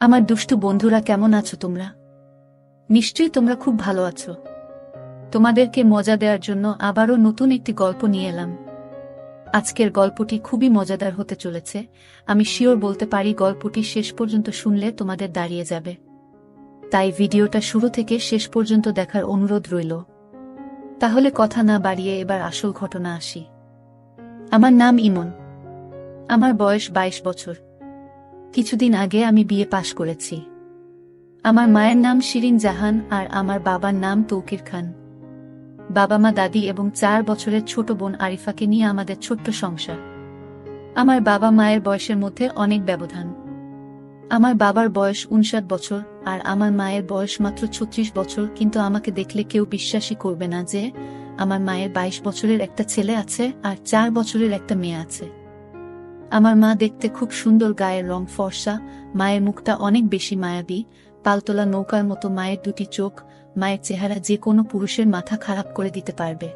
আমার দুষ্টু বন্ধুরা, কেমন আছো তোমরা? নিশ্চয়ই তোমরা খুব ভালো আছো। তোমাদেরকে মজা দেওয়ার জন্য আবারও নতুন একটি গল্প নিয়ে এলাম। আজকের গল্পটি খুবই মজাদার হতে চলেছে। আমি শিওর বলতে পারি গল্পটি শেষ পর্যন্ত শুনলে তোমাদের দাঁড়িয়ে যাবে। তাই ভিডিওটা শুরু থেকে শেষ পর্যন্ত দেখার অনুরোধ রইল। তাহলে কথা না বাড়িয়ে এবার আসল ঘটনা আসি। আমার নাম ইমন। আমার বয়স 22 বছর। কিছুদিন আগে আমি বিয়ে পাশ করেছি। আমার মায়ের নাম শিরিন জাহান আর আমার বাবার নাম তৌকির খান। বাবা মা, দাদি এবং 4 বছরের ছোট বোন আরিফাকে নিয়ে আমাদের ছোট্ট সংসার। আমার বাবা মায়ের বয়সের মধ্যে অনেক ব্যবধান। আমার বাবার বয়স 59 বছর আর আমার মায়ের বয়স মাত্র 36 বছর, কিন্তু আমাকে দেখলে কেউ বিশ্বাসই করবে না যে আমার মায়ের 22 বছরের একটা ছেলে আছে আর 4 বছরের একটা মেয়ে আছে। আমার মা দেখতে খুব সুন্দর, গায়ের রং ফর্সা, মায়ের মুখটা অনেক বেশি মায়াবী, পালতোলা নৌকার মতো মায়ের দুটি চোখ। মায়ের চেহারা যে কোনো পুরুষের মাথা খারাপ করে দিতে পারবে।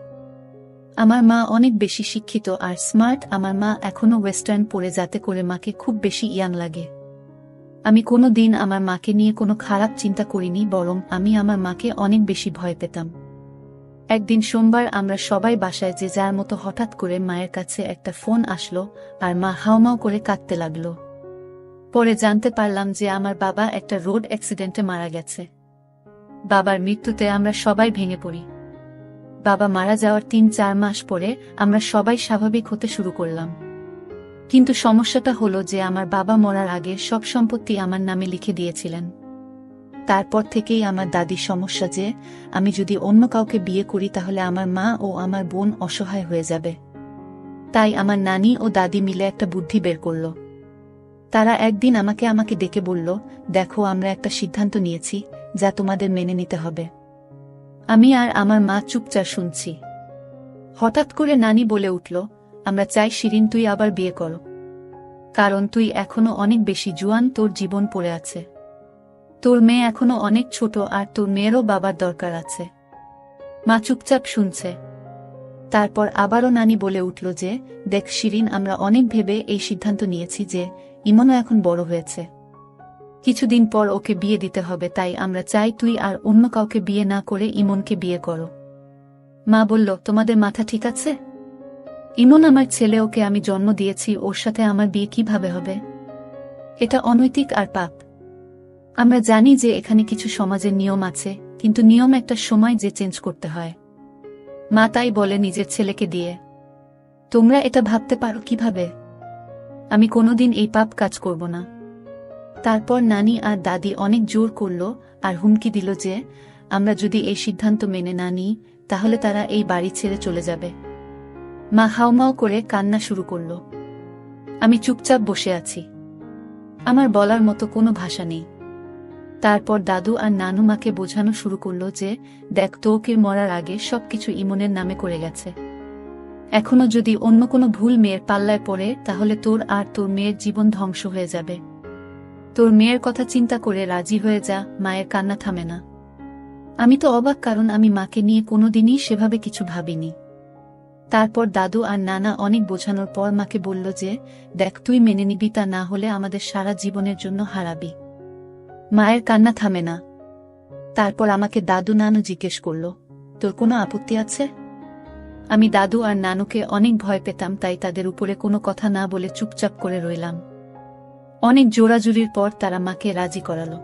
আমার মা অনেক বেশি শিক্ষিত আর স্মার্ট। আমার মা এখনো ওয়েস্টার্ন পরে, যাতে করে মাকে খুব বেশি ইয়াং লাগে। আমি কোনো দিন আমার মাকে নিয়ে কোনো খারাপ চিন্তা করিনি, বরং আমি আমার মাকে অনেক বেশি ভয় পেতাম। একদিন সোমবার আমরা সবাই বাসায় যে যার মতো, হঠাৎ করে মায়ের কাছে একটা ফোন আসলো আর মা হাউমাউ করে কাঁদতে লাগলো। পরে জানতে পারলাম যে আমার বাবা একটা রোড অ্যাক্সিডেন্টে মারা গেছে। বাবার মৃত্যুতে আমরা সবাই ভেঙে পড়ি। বাবা মারা যাওয়ার 3-4 মাস পরে আমরা সবাই স্বাভাবিক হতে শুরু করলাম। কিন্তু সমস্যাটা হলো যে আমার বাবা মরার আগে সব সম্পত্তি আমার নামে লিখে দিয়েছিলেন। তারপর থেকেই আমার দাদির সমস্যা যে আমি যদি অন্য কাউকে বিয়ে করি তাহলে আমার মা ও আমার বোন অসহায় হয়ে যাবে। তাই আমার নানি ও দাদি মিলে একটা বুদ্ধি বের করল। তারা একদিন আমাকে ডেকে বলল, দেখো, আমরা একটা সিদ্ধান্ত নিয়েছি যা তোমাদের মেনে নিতে হবে। আমি আর আমার মা চুপচাপ শুনছি। হঠাৎ করে নানি বলে উঠল, আমরা চাই শিরিন, তুই আবার বিয়ে কর। কারণ তুই এখনো অনেক বেশি জোয়ান, তোর জীবন পড়ে আছে। তোর মেয়ে এখনো অনেক ছোট আর তোর মেয়েরও বাবার দরকার আছে। মা চুপচাপ শুনছে। তারপর আবারও নানি বলে উঠল যে, দেখ শিরিন, আমরা অনেক ভেবে এই সিদ্ধান্ত নিয়েছি যে ইমনও এখন বড় হয়েছে। কিছুদিন পর ওকে বিয়ে দিতে হবে, তাই আমরা চাই তুই আর অন্য কাউকে বিয়ে না করে ইমনকে বিয়ে করো। মা বলল, তোমাদের মাথা ঠিক আছে? ইমন আমার ছেলে, ওকে আমি জন্ম দিয়েছি, ওর সাথে আমার বিয়ে কিভাবে হবে? এটা অনৈতিক আর পাপ। আমরা জানি যে এখানে কিছু সমাজের নিয়ম আছে, কিন্তু নিয়ম একটা সময় যে চেঞ্জ করতে হয়। মা তাই বলে নিজের ছেলেকে দিয়ে। তোমরা এটা ভাবতে পারো কিভাবে? আমি কোনোদিন এই পাপ কাজ করব না। তারপর নানি আর দাদি অনেক জোর করল আর হুমকি দিল যে আমরা যদি এই সিদ্ধান্ত মেনে না নিই তাহলে তারা এই বাড়ি ছেড়ে চলে যাবে। মা হাউমাউ করে কান্না শুরু করল। আমি চুপচাপ বসে আছি। আমার বলার মতো কোনো ভাষা নেই। তারপর দাদু আর নানু মাকে বোঝানো শুরু করল যে দেখ, তৌকির মরার আগে সবকিছু ইমনের নামে করে গেছে। এখনো যদি অন্য কোনো ভুল মেয়ের পাল্লায় পড়ে তাহলে তোর আর তোর মেয়ের জীবন ধ্বংস হয়ে যাবে। তোর মেয়ের কথা চিন্তা করে রাজি হয়ে যা। মায়ের কান্না থামে না। আমি তো অবাক, কারণ আমি মাকে নিয়ে কোনোদিনই সেভাবে কিছু ভাবিনি। তারপর দাদু আর নানা অনেক বোঝানোর পর মাকে বলল যে দেখ, তুই মেনে নিবি, তা না হলে আমাদের সারা জীবনের জন্য হারাবি। মায়ের কান্না থামে না। তারপর আমাকে দাদু নানু জিজ্ঞেস করল, তোর কোনো আপত্তি আছে? আমি দাদু আর নানুকে অনেক ভয় পেতাম, তাই তাদের উপরে কোনো কথা না বলে চুপচাপ করে রইলাম। অনেক জোরাজুরির পর তারা মাকে রাজি করালো।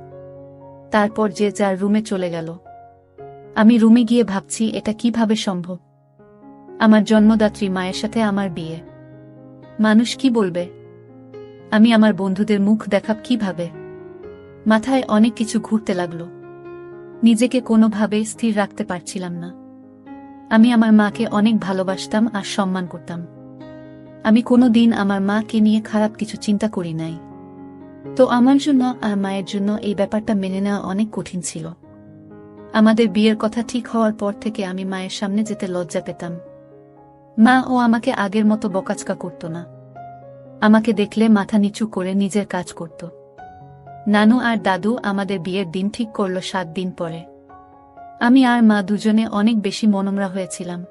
তারপর যে যার রুমে চলে গেল। আমি রুমে গিয়ে ভাবছি, এটা কিভাবে সম্ভব? আমার জন্মদাত্রী মায়ের সাথে আমার বিয়ে। মানুষ কি বলবে? আমি আমার বন্ধুদের মুখ দেখাব কিভাবে? মাথায় অনেক কিছু ঘুরতে লাগলো। নিজেকে কোনোভাবে স্থির রাখতে পারছিলাম না। আমি আমার মাকে অনেক ভালোবাসতাম আর সম্মান করতাম। আমি কোনোদিন আমার মাকে নিয়ে খারাপ কিছু চিন্তা করি নাই। তো আমার জন্য আর মায়ের জন্য এই ব্যাপারটা মেনে নেওয়া অনেক কঠিন ছিল। আমাদের বিয়ের কথা ঠিক হওয়ার পর থেকে আমি মায়ের সামনে যেতে লজ্জা পেতাম। মা ও আমাকে আগের মতো বকাচকা করত না। আমাকে দেখলে মাথা নিচু করে নিজের কাজ করত। নানু আর দাদু আমাদের বিয়ের দিন ঠিক করল 7 দিন পরে। আমি আর মা দুজনে অনেক বেশি মনমরা হয়েছিলাম।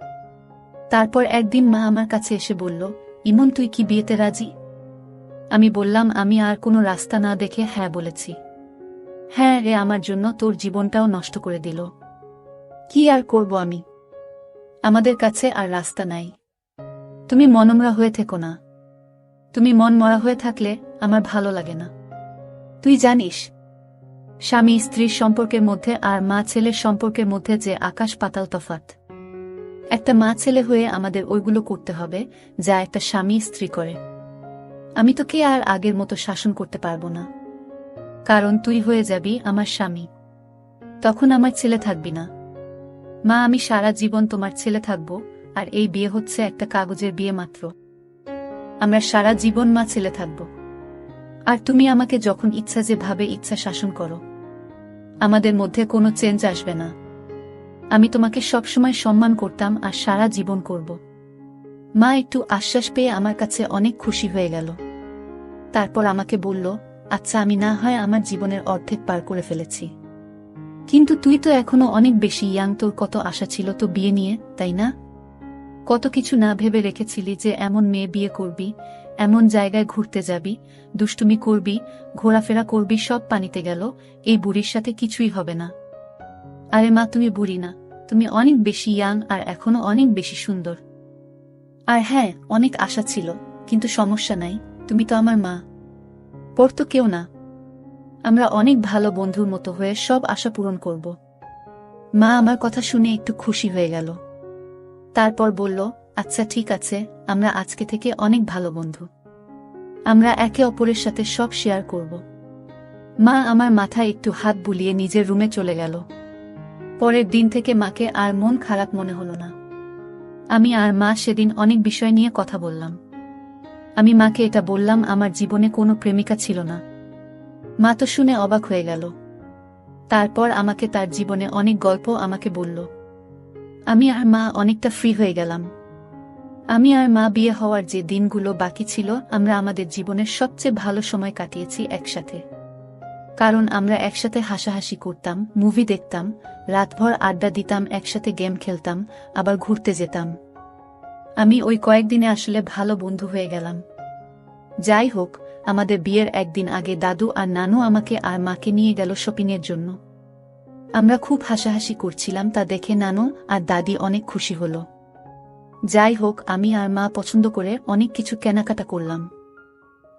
তারপর একদিন মা আমার কাছে এসে বলল, ইমন, তুই কি বিয়েতে রাজি? আমি বললাম, আমি আর কোনো রাস্তা না দেখে হ্যাঁ বলেছি। হ্যাঁ রে, আমার জন্য তোর জীবনটাও নষ্ট করে দিল। কি আর করব আমি? আমাদের কাছে আর রাস্তা নাই। তুমি মনমরা হয়ে থেকো না। তুমি মন মরা হয়ে থাকলে আমার ভালো লাগে না। তুই জানিস, স্বামী স্ত্রীর সম্পর্কের মধ্যে আর মা ছেলের সম্পর্কের মধ্যে যে আকাশ পাতাল তফাৎ। একটা মা ছেলে হয়ে আমাদের ওইগুলো করতে হবে যা একটা স্বামী স্ত্রী করে। আমি তোকে আর আগের মতো শাসন করতে পারবো না, কারণ তুই হয়ে যাবি আমার স্বামী। তখন আমার ছেলে থাকবি না। মা, আমি সারা জীবন তোমার ছেলে থাকব, আর এই বিয়ে হচ্ছে একটা কাগজের বিয়ে মাত্র। আমরা সারা জীবন মা ছেলে থাকব, আর তুমি আমাকে যখন ইচ্ছা যেভাবে ইচ্ছা শাসন করো। আমাদের মধ্যে কোনো চেঞ্জ আসবে না। আমি তোমাকে সবসময় সম্মান করতাম আর সারা জীবন করব। মা একটু আশ্বাস পেয়ে আমার কাছে অনেক খুশি হয়ে গেল। তারপর আমাকে বলল, আচ্ছা, আমি না হয় আমার জীবনের অর্ধেক পার করে ফেলেছি, কিন্তু তুই তো এখনো অনেক বেশি ইয়াং। তোর কত আশা ছিল তো বিয়ে নিয়ে, তাই না? কত কিছু না ভেবে রেখেছিলি যে এমন মেয়ে বিয়ে করবি, এমন জায়গায় ঘুরতে যাবি, দুষ্টুমি করবি, ঘোরাফেরা করবি, সব পানিতে গেল। এই বুড়ির সাথে কিছুই হবে না। আরে মা, তুমি বুড়ি না, তুমি অনেক বেশি ইয়াং আর এখনো অনেক বেশি সুন্দর। আর হ্যাঁ, অনেক আশা ছিল, কিন্তু সমস্যা নাই, তুমি তো আমার মা, পর তো কেউ না। আমরা অনেক ভালো বন্ধুর মতো হয়ে সব আশা পূরণ করব। মা আমার কথা শুনে একটু খুশি হয়ে গেল। তারপর বলল, আচ্ছা ঠিক আছে, আমরা আজকে থেকে অনেক ভালো বন্ধু। আমরা একে অপরের সাথে সব শেয়ার করব। মা আমার মাথায় একটু হাত বুলিয়ে নিজের রুমে চলে গেল। পরের দিন থেকে মাকে আর মন খারাপ মনে হলো না। আমি আর মা সেদিন অনেক বিষয় নিয়ে কথা বললাম। আমি মাকে এটা বললাম, আমার জীবনে কোনো প্রেমিকা ছিল না। মা তো শুনে অবাক হয়ে গেল। তারপর আমাকে তার জীবনে অনেক গল্প আমাকে বলল। আমি আর মা অনেকটা ফ্রি হয়ে গেলাম। আমি আর মা বিয়ে হওয়ার যে দিনগুলো বাকি ছিল, আমরা আমাদের জীবনের সবচেয়ে ভালো সময় কাটিয়েছি একসাথে। কারণ আমরা একসাথে হাসাহাসি করতাম, মুভি দেখতাম, রাতভর আড্ডা দিতাম, একসাথে গেম খেলতাম, আবার ঘুরতে যেতাম। আমি ওই কয়েকদিনে আসলে ভালো বন্ধু হয়ে গেলাম। যাই হোক, আমাদের বিয়ের একদিন আগে দাদু আর নানু আমাকে আর মাকে নিয়ে গেল শপিংয়ের জন্য। আমরা খুব হাসাহাসি করছিলাম, তা দেখে নানু আর দাদি অনেক খুশি হল। যাই হোক, আমি আর মা পছন্দ করে অনেক কিছু কেনাকাটা করলাম।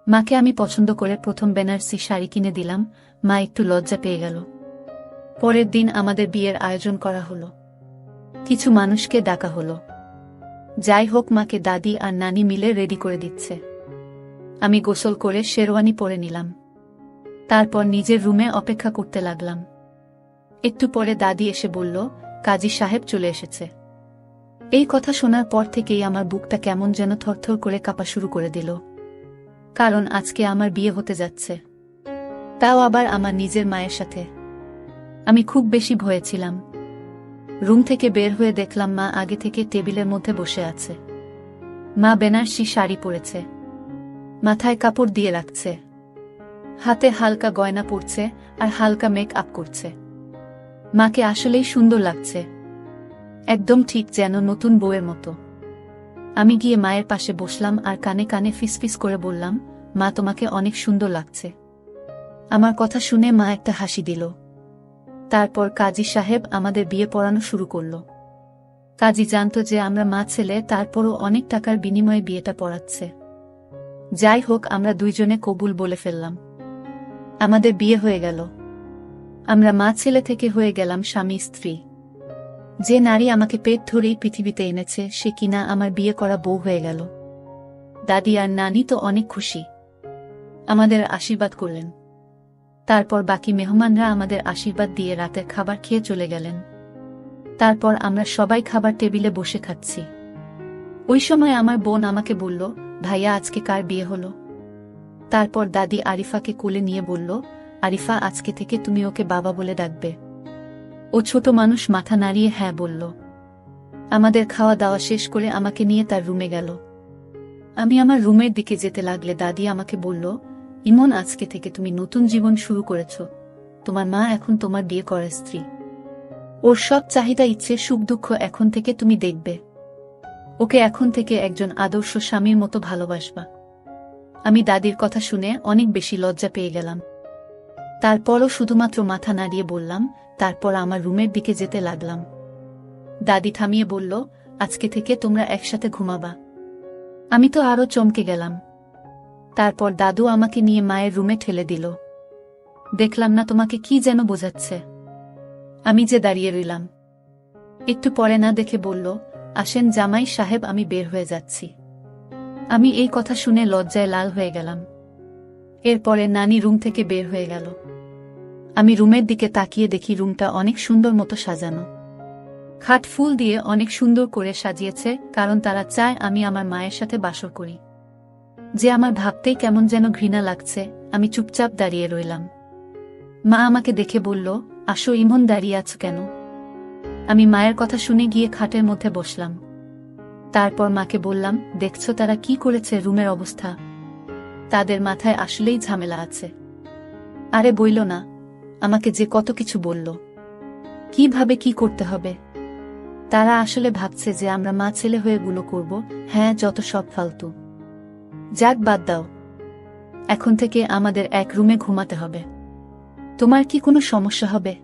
মাকে আমি পছন্দ করে প্রথম বেনারসি শাড়ি কিনে দিলাম। মা একটু লজ্জা পেয়ে গেল। পরের দিন আমাদের বিয়ের আয়োজন করা হলো। কিছু মানুষকে ডাকা হলো। যাই হোক, মাকে দাদি আর নানি মিলে রেডি করে দিচ্ছে। আমি গোসল করে শেরওয়ানি পরে নিলাম। তারপর নিজের রুমে অপেক্ষা করতে লাগলাম। একটু পরে দাদি এসে বলল, কাজী সাহেব চলে এসেছে। এই কথা শোনার পর থেকেই আমার বুকটা কেমন যেন থরথর করে কাঁপা শুরু করে দিল। কারণ আজকে আমার বিয়ে হতে যাচ্ছে, তাও আবার আমার নিজের মায়ের সাথে। আমি খুব বেশি ভয়ে ছিলাম। রুম থেকে বের হয়ে দেখলাম মা আগে থেকে টেবিলের মধ্যে বসে আছে। মা বেনারসি শাড়ি পরেছে, মাথায় কাপড় দিয়ে রাখছে, হাতে হালকা গয়না পরছে আর হালকা মেক আপ করছে। মাকে আসলেই সুন্দর লাগছে, একদম ঠিক যেন নতুন বউয়ের মতো। আমি গিয়ে মায়ের পাশে বসলাম আর কানে কানে ফিসফিস করে বললাম, মা, তোমাকে অনেক সুন্দর লাগছে। আমার কথা শুনে মা একটা হাসি দিল। তারপর কাজী সাহেব আমাদের বিয়ে পড়ানো শুরু করল। কাজী জানত যে আমরা মা ছেলে, তারপরও অনেক টাকার বিনিময়ে বিয়েটা পড়াচ্ছে। যাই হোক, আমরা দুইজনে কবুল বলে ফেললাম। আমাদের বিয়ে হয়ে গেল। আমরা মা ছেলে থেকে হয়ে গেলাম স্বামী স্ত্রী। যে নারী আমাকে পেট ধরেই পৃথিবীতে এনেছে, সে কিনা আমার বিয়ে করা বউ হয়ে গেল। দাদি আর নানি তো অনেক খুশি, আমাদের আশীর্বাদ করলেন। তারপর বাকি মেহমানরা আমাদের আশীর্বাদ দিয়ে রাতের খাবার খেয়ে চলে গেলেন। তারপর আমরা সবাই খাবার টেবিলে বসে খাচ্ছি। ওই সময় আমার বোন আমাকে বলল, ভাইয়া, আজকে কার বিয়ে হলো? তারপর দাদি আরিফাকে কোলে নিয়ে বলল, আরিফা, আজকে থেকে তুমি ওকে বাবা বলে ডাকবে। ও ছোট মানুষ মাথা নাড়িয়ে হ্যাঁ বলল। আমাদের খাওয়া দাওয়া শেষ করে আমাকে নিয়ে তার রুমে গেল। আমি আমার রুমের দিকে যেতে লাগলে দাদি আমাকে বলল, ইমন, আজকে থেকে তুমি নতুন জীবন শুরু করেছ। তোমার মা এখন তোমার বিয়ে করা স্ত্রী। ওর সব চাহিদা, ইচ্ছে, সুখ দুঃখ এখন থেকে তুমি দেখবে। ওকে এখন থেকে একজন আদর্শ স্বামীর মতো ভালোবাসবা। আমি দাদির কথা শুনে অনেক বেশি লজ্জা পেয়ে গেলাম। তারপরও শুধুমাত্র মাথা নাড়িয়ে বললাম, তারপর আমার রুমের দিকে যেতে লাগলাম। দাদি থামিয়ে বলল, আজকে থেকে তোমরা একসাথে ঘুমাবা। আমি তো আরো চমকে গেলাম। তারপর দাদু আমাকে নিয়ে মায়ের রুমে ঠেলে দিল। দেখলাম না তোমাকে কি যেন বোঝাচ্ছে। আমি যে দাঁড়িয়ে রইলাম। একটু পরে না দেখে বলল, আসেন জামাই সাহেব, আমি বের হয়ে যাচ্ছি। আমি এই কথা শুনে লজ্জায় লাল হয়ে গেলাম। এরপরে নানি রুম থেকে বের হয়ে গেল। আমি রুমের দিকে তাকিয়ে দেখি রুমটা অনেক সুন্দর মতো সাজানো। খাট ফুল দিয়ে অনেক সুন্দর করে সাজিয়েছে, কারণ তারা চায় আমি আমার মায়ের সাথে বাসর করি। যে আমার ভাবতেই কেমন যেন ঘৃণা লাগছে। আমি চুপচাপ দাঁড়িয়ে রইলাম। মা আমাকে দেখে বলল, আসো ইমন, দাঁড়িয়ে আছো কেন? আমি মায়ের কথা শুনে গিয়ে খাটের মধ্যে বসলাম। তারপর মাকে বললাম, দেখছো তারা কি করেছে, রুমের অবস্থা? তাদের মাথায় আসলেই ঝামেলা আছে। আরে বইল না, আমাকে যে কত কিছু বলল, কিভাবে কি করতে হবে। তারা আসলে ভাবছে যে আমরা মা ছেলে হয়ে গুলো করব। হ্যাঁ, যত সব ফালতু। যাক, বাদ দাও। এখন থেকে আমাদের এক রুমে ঘুমাতে হবে। তোমার কি কোনো সমস্যা হবে?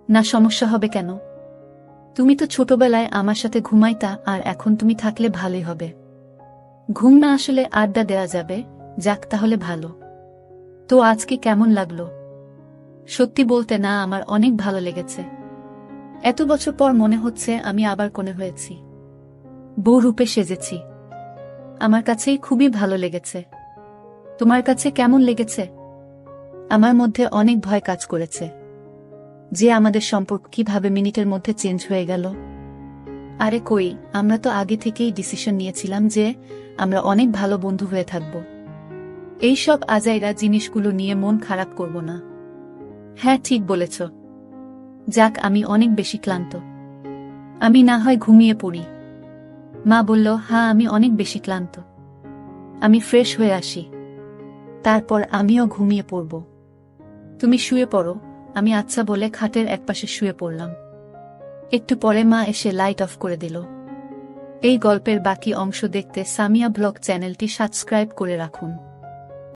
না, সমস্যা হবে কেন? তুমি তো ছোটবেলায় আমার সাথে ঘুমাইতা, আর এখন তুমি থাকলে ভালোই হবে। ঘুম না আসলে আড্ডা দেওয়া যাবে। যাক, তাহলে ভালো। তো আজকে কেমন লাগলো? সত্যি বলতে না, আমার অনেক ভালো লেগেছে। এত বছর পর মনে হচ্ছে আমি আবার কোণে হয়েছি, বউ রূপে সেজেছি। আমার কাছেই খুবই ভালো লেগেছে। তোমার কাছে কেমন লেগেছে? আমার মধ্যে অনেক ভয় কাজ করেছে যে আমাদের সম্পর্ক কিভাবে মিনিটের মধ্যে চেঞ্জ হয়ে গেল। আরে কই, আমরা তো আগে থেকেই ডিসিশন নিয়েছিলাম যে আমরা অনেক ভালো বন্ধু হয়ে থাকব। এইসব আজাইরা জিনিসগুলো নিয়ে মন খারাপ করব না। হ্যাঁ, ঠিক বলেছ। যাক, আমি অনেক বেশি ক্লান্ত। আমি না হয় ঘুমিয়ে পড়ি। মা বলল, হ্যাঁ, আমি অনেক বেশি ক্লান্ত। আমি ফ্রেশ হয়ে আসি, তারপর আমিও ঘুমিয়ে পড়ব। তুমি শুয়ে পড়ো। আমি আচ্ছা বলে খাটের একপাশে শুয়ে পড়লাম। একটু পরে মা এসে লাইট অফ করে দিল। এই গল্পের বাকি অংশ দেখতে সামিয়া ব্লগ চ্যানেলটি সাবস্ক্রাইব করে রাখুন।